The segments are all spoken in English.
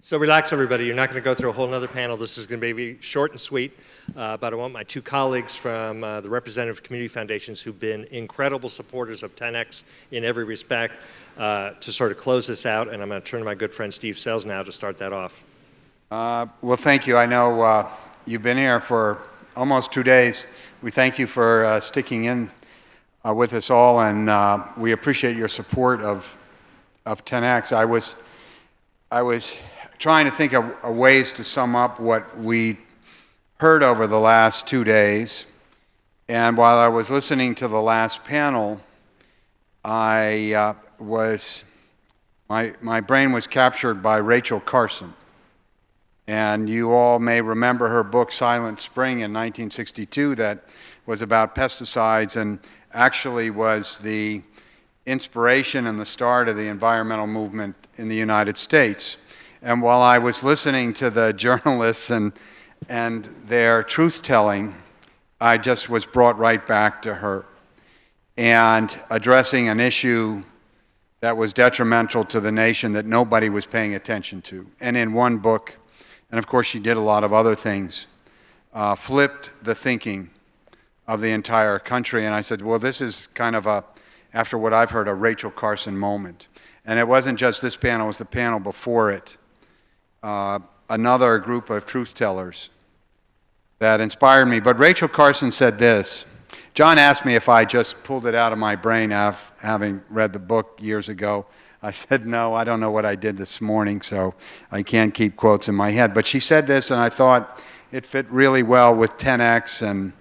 So relax, everybody. You're not going to go through a whole nother panel. This is going to be short and sweet, but I want my two colleagues from the representative community foundations who've been incredible supporters of 10X in every respect to sort of close this out, and I'm going to turn to my good friend Steve Sells now to start that off. Well, thank you. I know you've been here for almost 2 days. We thank you for sticking in with us all, and we appreciate your support of 10X. I was trying to think of ways to sum up what we heard over the last 2 days. And while I was listening to the last panel, my brain was captured by Rachel Carson. And you all may remember her book, Silent Spring, in 1962, that was about pesticides and actually was the inspiration and the start of the environmental movement in the United States. And while I was listening to the journalists and their truth-telling, I just was brought right back to her and addressing an issue that was detrimental to the nation that nobody was paying attention to. And in one book, and of course she did a lot of other things, flipped the thinking of the entire country. And I said, well, this is kind of after what I've heard, a Rachel Carson moment. And it wasn't just this panel, it was the panel before it. Another group of truth-tellers that inspired me. But Rachel Carson said this. John asked me if I just pulled it out of my brain having read the book years ago. I said, no, I don't know what I did this morning, so I can't keep quotes in my head. But she said this, and I thought it fit really well with 10X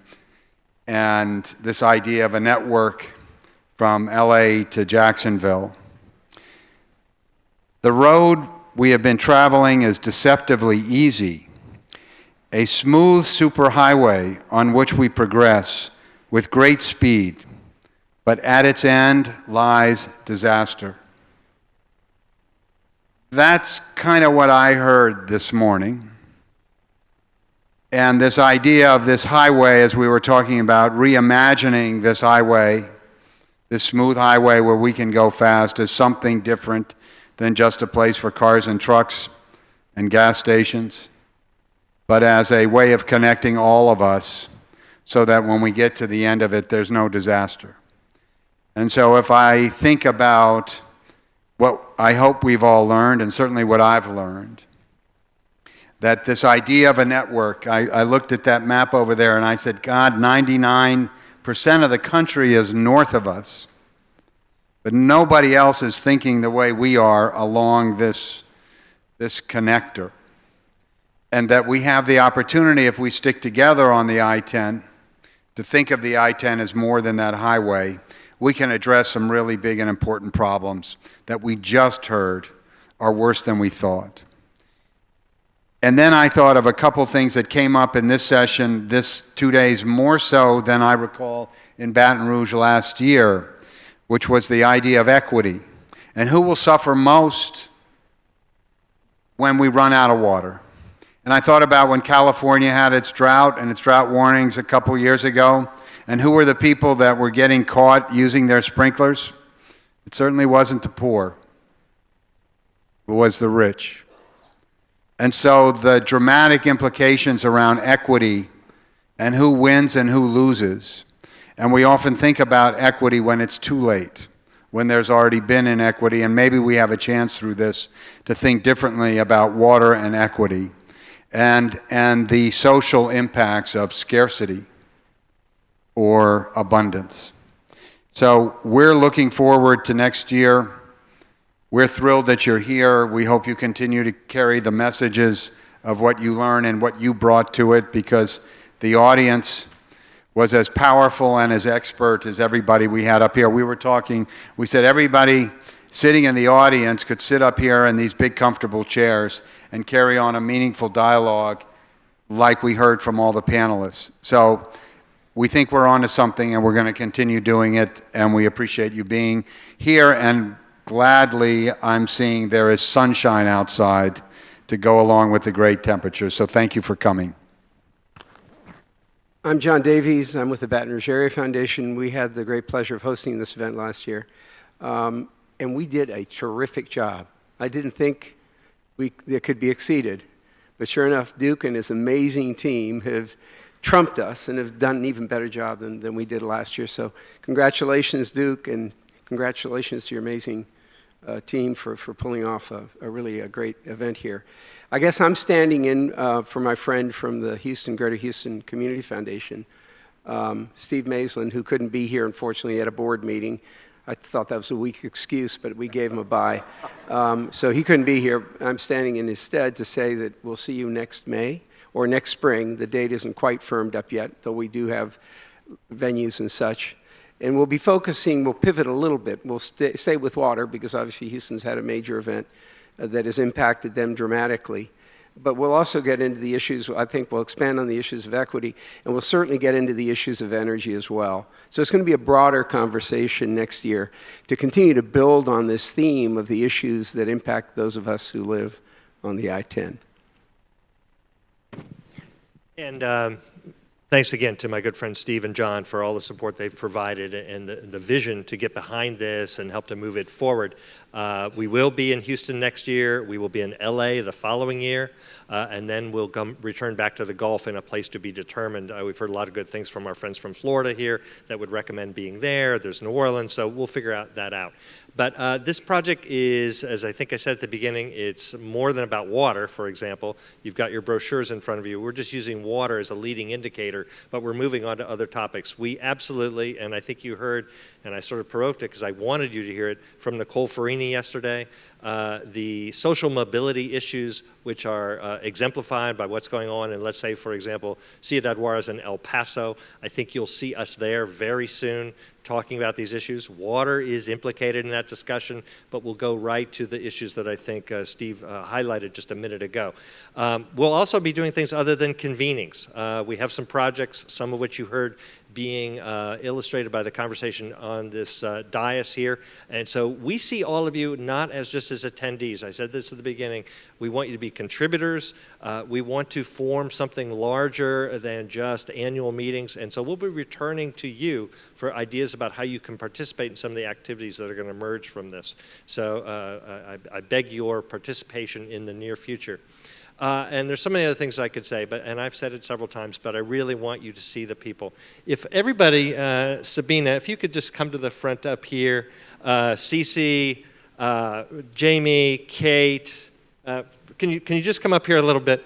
and this idea of a network from LA to Jacksonville. The road we have been traveling is deceptively easy, a smooth superhighway on which we progress with great speed, but at its end lies disaster. That's kind of what I heard this morning. And this idea of this highway, as we were talking about, reimagining this highway, this smooth highway where we can go fast, as something different than just a place for cars and trucks and gas stations, but as a way of connecting all of us so that when we get to the end of it, there's no disaster. And so if I think about what I hope we've all learned, and certainly what I've learned, that this idea of a network, I looked at that map over there and I said, God, 99% of the country is north of us. But nobody else is thinking the way we are along this connector. And that we have the opportunity, if we stick together on the I-10, to think of the I-10 as more than that highway. We can address some really big and important problems that we just heard are worse than we thought. And then I thought of a couple things that came up in this session, this 2 days, more so than I recall in Baton Rouge last year, which was the idea of equity. And who will suffer most when we run out of water? And I thought about when California had its drought and its drought warnings a couple years ago, and who were the people that were getting caught using their sprinklers? It certainly wasn't the poor. It was the rich. And so the dramatic implications around equity and who wins and who loses. And we often think about equity when it's too late, when there's already been inequity, and maybe we have a chance through this to think differently about water and equity and the social impacts of scarcity or abundance. So we're looking forward to next year. We're thrilled that you're here. We hope you continue to carry the messages of what you learn and what you brought to it, because the audience was as powerful and as expert as everybody we had up here. We said everybody sitting in the audience could sit up here in these big comfortable chairs and carry on a meaningful dialogue like we heard from all the panelists. So we think we're onto something, and we're going to continue doing it, and we appreciate you being here, and gladly I'm seeing there is sunshine outside to go along with the great temperatures. So thank you for coming. I'm John Davies. I'm with the Baton Rouge Area Foundation. We had the great pleasure of hosting this event last year, and we did a terrific job. I didn't think that could be exceeded. But sure enough, Duke and his amazing team have trumped us and have done an even better job than we did last year. So congratulations, Duke, and congratulations to your amazing team for pulling off a really great event here. I guess I'm standing in for my friend from the Greater Houston Community Foundation, Steve Maisland, who couldn't be here, unfortunately, at a board meeting. I thought that was a weak excuse, but we gave him a bye. So he couldn't be here. I'm standing in his stead to say that we'll see you next May or next spring. The date isn't quite firmed up yet, though we do have venues and such. And we'll pivot a little bit. We'll stay with water because obviously Houston's had a major event that has impacted them dramatically. But we'll also get into the issues, I think we'll expand on the issues of equity, and we'll certainly get into the issues of energy as well. So it's going to be a broader conversation next year to continue to build on this theme of the issues that impact those of us who live on the I-10. And thanks again to my good friends Steve and John for all the support they've provided and the vision to get behind this and help to move it forward. We will be in Houston next year. We will be in LA the following year. And then we'll return back to the Gulf in a place to be determined. We've heard a lot of good things from our friends from Florida here that would recommend being there. There's New Orleans, so we'll figure that out. But this project is, as I think I said at the beginning, it's more than about water, for example. You've got your brochures in front of you. We're just using water as a leading indicator, but we're moving on to other topics. We absolutely, and I think you heard, and I sort of provoked it because I wanted you to hear it from Nicole Farini yesterday, the social mobility issues which are exemplified by what's going on in, let's say, for example, Ciudad Juarez and El Paso. I think you'll see us there very soon talking about these issues. Water is implicated in that discussion, but we'll go right to the issues that I think Steve highlighted just a minute ago. We'll also be doing things other than convenings. We have some projects, some of which you heard being illustrated by the conversation on this dais here. And so we see all of you not as just as attendees. I said this at the beginning. We want you to be contributors. We want to form something larger than just annual meetings. And so we'll be returning to you for ideas about how you can participate in some of the activities that are going to emerge from this. So I beg your participation in the near future. And there's so many other things I could say, and I've said it several times, but I really want you to see the people. If everybody, Sabina, if you could just come to the front up here, Cece, Jamie, Kate, can you just come up here a little bit?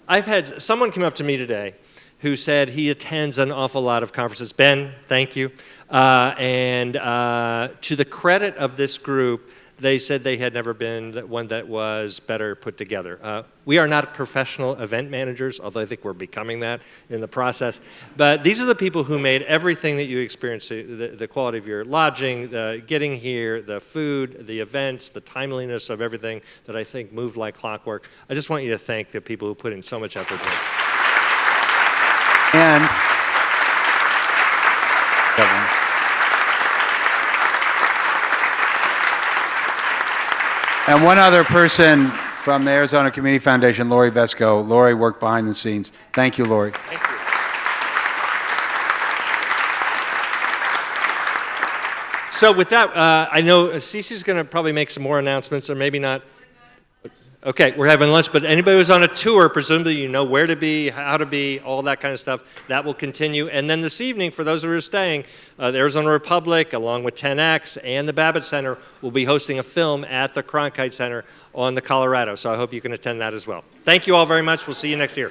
I've had someone come up to me today who said he attends an awful lot of conferences. Ben, thank you. And to the credit of this group, they said they had never been one that was better put together. We are not professional event managers, although I think we're becoming that in the process. But these are the people who made everything that you experience, the quality of your lodging, the getting here, the food, the events, the timeliness of everything that I think moved like clockwork. I just want you to thank the people who put in so much effort here. And And one other person from the Arizona Community Foundation, Lori Vesco. Lori worked behind the scenes. Thank you, Lori. Thank you. So with that, I know Cece's going to probably make some more announcements, or maybe not. Okay, we're having lunch, but anybody who's on a tour, presumably you know where to be, how to be, all that kind of stuff. That will continue. And then this evening, for those who are staying, the Arizona Republic, along with 10X and the Babbitt Center, will be hosting a film at the Cronkite Center on the Colorado. So I hope you can attend that as well. Thank you all very much. We'll see you next year.